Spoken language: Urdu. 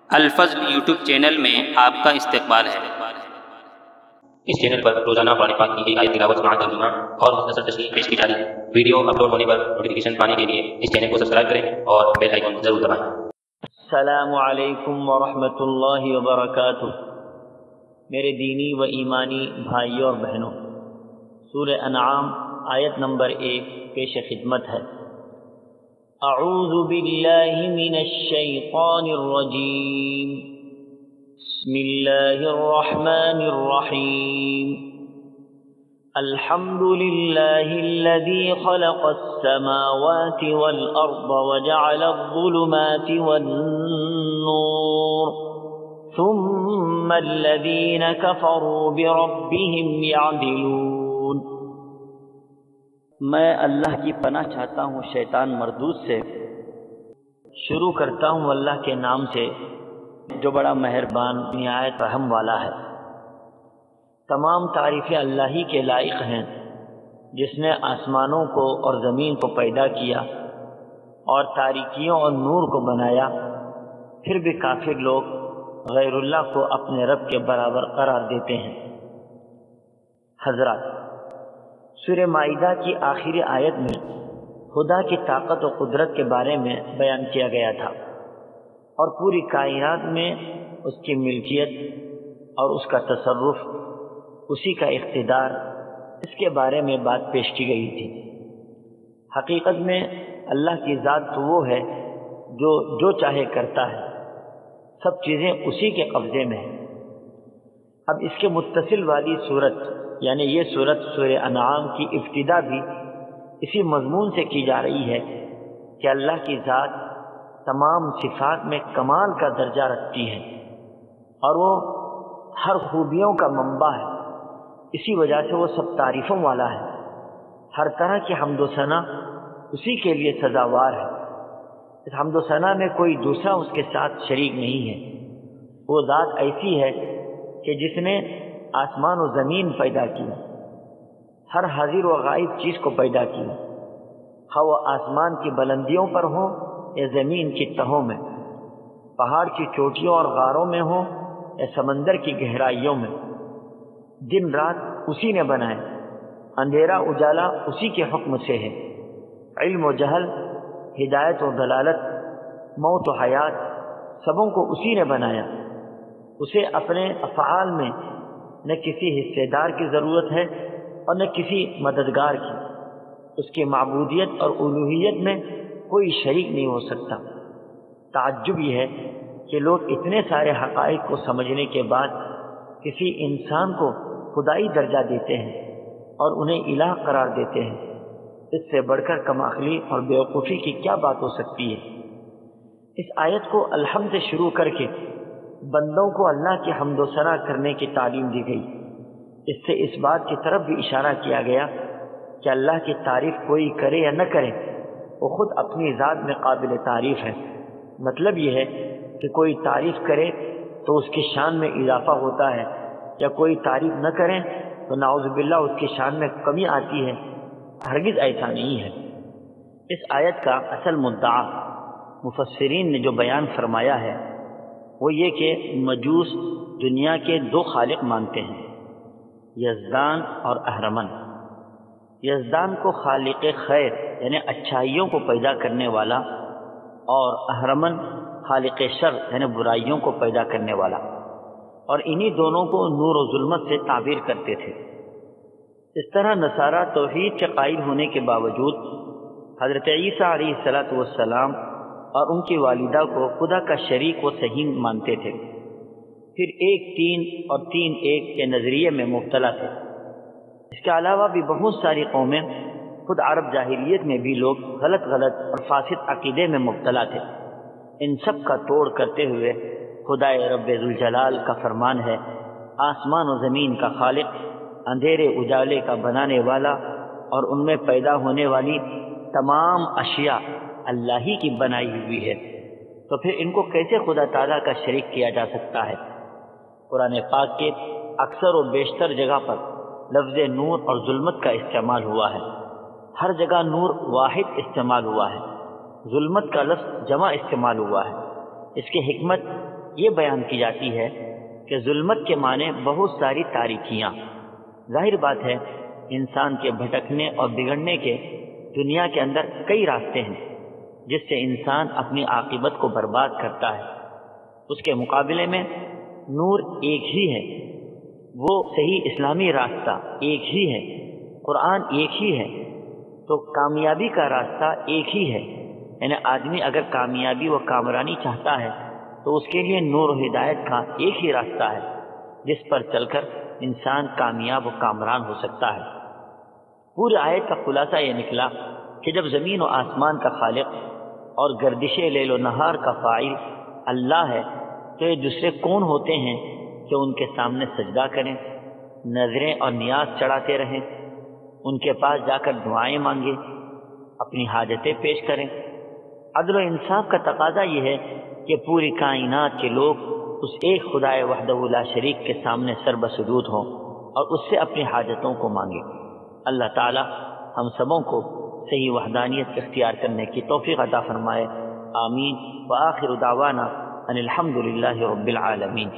الفضل یوٹیوب چینل میں آپ کا استقبال ہے۔ اس چینل پر روزانہ قرآن پاک کی ایک آیت تلاوت سماعت ترجمہ اور مختصر تشریح پیش کی جا رہی ہے۔ ویڈیو اپلوڈ ہونے پر نوٹیفیکیشن پانے کے لیے اس چینل کو سبسکرائب کریں اور بیل آئیکن ضرور دبائیں۔ السلام علیکم ورحمۃ اللہ وبرکاتہ۔ میرے دینی و ایمانی بھائیوں اور بہنوں، سورہ انعام آیت نمبر 1 پیش خدمت ہے۔ اعوذ باللہ من الشیطان الرجیم، بسم اللہ الرحمن الرحیم۔ الحمد للہ الذی خلق السماوات والارض وجعل الظلمات والنور ثم الذین کفروا بربهم یعدلون۔ میں اللہ کی پناہ چاہتا ہوں شیطان مردود سے۔ شروع کرتا ہوں اللہ کے نام سے جو بڑا مہربان نہایت رحم والا ہے۔ تمام تعریفیں اللہ ہی کے لائق ہیں جس نے آسمانوں کو اور زمین کو پیدا کیا اور تاریکیوں اور نور کو بنایا، پھر بھی کافر لوگ غیر اللہ کو اپنے رب کے برابر قرار دیتے ہیں۔ حضرات، سورہ مائدہ کی آخری آیت میں خدا کی طاقت و قدرت کے بارے میں بیان کیا گیا تھا اور پوری کائنات میں اس کی ملکیت اور اس کا تصرف، اسی کا اقتدار، اس کے بارے میں بات پیش کی گئی تھی۔ حقیقت میں اللہ کی ذات تو وہ ہے جو چاہے کرتا ہے، سب چیزیں اسی کے قبضے میں ہیں۔ اب اس کے متصل والی صورت یعنی یہ صورت سورہ انعام کی ابتدا بھی اسی مضمون سے کی جا رہی ہے کہ اللہ کی ذات تمام صفات میں کمال کا درجہ رکھتی ہے اور وہ ہر خوبیوں کا منبع ہے۔ اسی وجہ سے وہ سب تعریفوں والا ہے۔ ہر طرح کی حمد و ثنا اسی کے لیے سزاوار ہے۔ اس حمد و ثنا میں کوئی دوسرا اس کے ساتھ شریک نہیں ہے۔ وہ ذات ایسی ہے کہ جس نے آسمان و زمین پیدا کی، ہر حاضر و غائب چیز کو پیدا کی، خواہ وہ آسمان کی بلندیوں پر ہوں یا زمین کی تہوں میں، پہاڑ کی چوٹیوں اور غاروں میں ہوں یا سمندر کی گہرائیوں میں۔ دن رات اسی نے بنائے، اندھیرا اجالا اسی کے حکم سے ہے۔ علم و جہل، ہدایت و دلالت، موت و حیات، سبوں کو اسی نے بنایا۔ اسے اپنے افعال میں نہ کسی حصے دار کی ضرورت ہے اور نہ کسی مددگار کی۔ اس کی معبودیت اور الوہیت میں کوئی شریک نہیں ہو سکتا۔ تعجب یہ ہے کہ لوگ اتنے سارے حقائق کو سمجھنے کے بعد کسی انسان کو خدائی درجہ دیتے ہیں اور انہیں الہ قرار دیتے ہیں۔ اس سے بڑھ کر کم عقلی اور بیوقوفی کی کیا بات ہو سکتی ہے؟ اس آیت کو الحمد سے شروع کر کے بندوں کو اللہ کی حمد و ثنا کرنے کی تعلیم دی گئی۔ اس سے اس بات کی طرف بھی اشارہ کیا گیا کہ اللہ کی تعریف کوئی کرے یا نہ کرے، وہ خود اپنی ذات میں قابل تعریف ہے۔ مطلب یہ ہے کہ کوئی تعریف کرے تو اس کی شان میں اضافہ ہوتا ہے، یا کوئی تعریف نہ کرے تو نعوذ باللہ اس کی شان میں کمی آتی ہے۔ ہرگز ایسا نہیں ہے۔ اس آیت کا اصل مدعا مفسرین نے جو بیان فرمایا ہے وہ یہ کہ مجوس دنیا کے دو خالق مانتے ہیں، یزدان اور اہرمن۔ یزدان کو خالق خیر یعنی اچھائیوں کو پیدا کرنے والا، اور اہرمن خالق شر یعنی برائیوں کو پیدا کرنے والا، اور انہی دونوں کو نور و ظلمت سے تعبیر کرتے تھے۔ اس طرح نصارہ توحید کے قائل ہونے کے باوجود حضرت عیسیٰ علیہ السلام اور ان کی والدہ کو خدا کا شریک و صحیح مانتے تھے، پھر ایک تین اور تین ایک کے نظریے میں مبتلا تھے۔ اس کے علاوہ بھی بہت ساری قومیں، خود عرب جاہلیت میں بھی لوگ غلط اور فاسد عقیدے میں مبتلا تھے۔ ان سب کا توڑ کرتے ہوئے خدا رب ذوالجلال کا فرمان ہے، آسمان و زمین کا خالق، اندھیرے اجالے کا بنانے والا، اور ان میں پیدا ہونے والی تمام اشیاء اللہ ہی کی بنائی ہوئی ہے، تو پھر ان کو کیسے خدا تعالیٰ کا شریک کیا جا سکتا ہے؟ قرآن پاک کے اکثر و بیشتر جگہ پر لفظ نور اور ظلمت کا استعمال ہوا ہے۔ ہر جگہ نور واحد استعمال ہوا ہے، ظلمت کا لفظ جمع استعمال ہوا ہے۔ اس کی حکمت یہ بیان کی جاتی ہے کہ ظلمت کے معنی بہت ساری تاریکیاں. ظاہر بات ہے انسان کے بھٹکنے اور بگڑنے کے دنیا کے اندر کئی راستے ہیں جس سے انسان اپنی عاقبت کو برباد کرتا ہے. اس کے مقابلے میں نور ایک ہی ہے، وہ صحیح اسلامی راستہ ایک ہی ہے، قرآن ایک ہی ہے، تو کامیابی کا راستہ ایک ہی ہے. یعنی آدمی اگر کامیابی و کامرانی چاہتا ہے تو اس کے لیے نور و ہدایت کا ایک ہی راستہ ہے جس پر چل کر انسان کامیاب و کامران ہو سکتا ہے. پوری آیت کا خلاصہ یہ نکلا کہ جب زمین و آسمان کا خالق اور گردش لیل و نہار کا فاعل اللہ ہے تو یہ دوسرے کون ہوتے ہیں کہ ان کے سامنے سجدہ کریں، نظریں اور نیاز چڑھاتے رہیں، ان کے پاس جا کر دعائیں مانگیں، اپنی حاجتیں پیش کریں. عدل و انصاف کا تقاضا یہ ہے کہ پوری کائنات کے لوگ اس ایک خدائے وحدہ لا شریک کے سامنے سر بسجود ہوں اور اس سے اپنی حاجتوں کو مانگیں. اللہ تعالی ہم سبوں کو صحیح وحدانیت اختیار کرنے کی توفیق عطا فرمائے. آمین. وآخر دعوانا ان الحمد للہ رب العالمین.